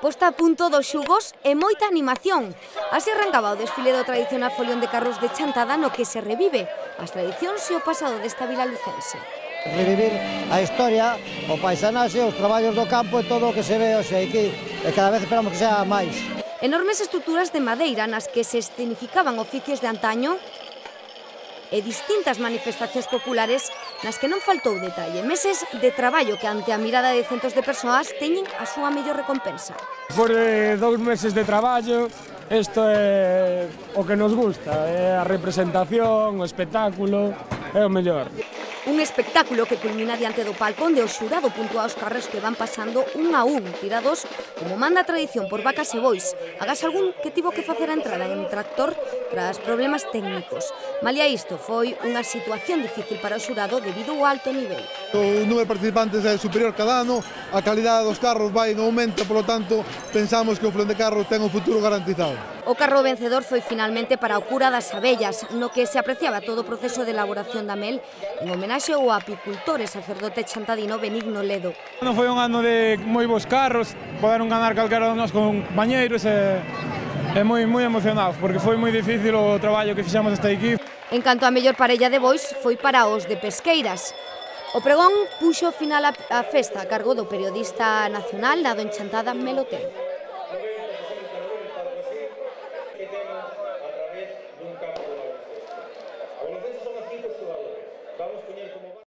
posta a punto dos xugos e moita animación. Así arrancaba o desfile do tradicional folión de carros de Chantada no que se revive as tradicións e o pasado desta vila lucense. Revivir a historia, o paisanaxe, os traballos do campo e todo o que se ve hoxe aquí, e cada vez esperamos que sea máis. Enormes estruturas de madeira nas que se escenificaban oficios de antaño e distintas manifestacións populares nas que non faltou detalle. Meses de traballo que ante a mirada de centos de persoas teñen a súa mellor recompensa. Por 2 meses de traballo, isto é o que nos gusta, é a representación, o espectáculo, é o mellor. Un espectáculo que culmina diante do palco onde o xurado puntúa os carros que van pasando un a un, tirados como manda a tradición por vacas e bois. Agás algún que tivo que facer a entrada en tractor tras problemas técnicos. Malia isto, foi unha situación difícil para o xurado debido ao alto nivel. O número de participantes é superior cada ano, a calidade dos carros vai en aumento, polo tanto, pensamos que o Folión de Carros ten un futuro garantizado. O carro vencedor foi finalmente para o cura das abellas, no que se apreciaba todo o proceso de elaboración da mel en homenaxe ao apicultor e sacerdote chantadino Benigno Ledo. Non foi un ano de moi bons carros, poderon ganar calquera dos nosos compañeiros e moi emocionados, porque foi moi difícil o traballo que fixemos esta equipe. En canto a mellor parella de bois, foi para os de Pesqueiras. O pregón puxo final á festa a cargo do periodista nacional nado en Chantada Melotero.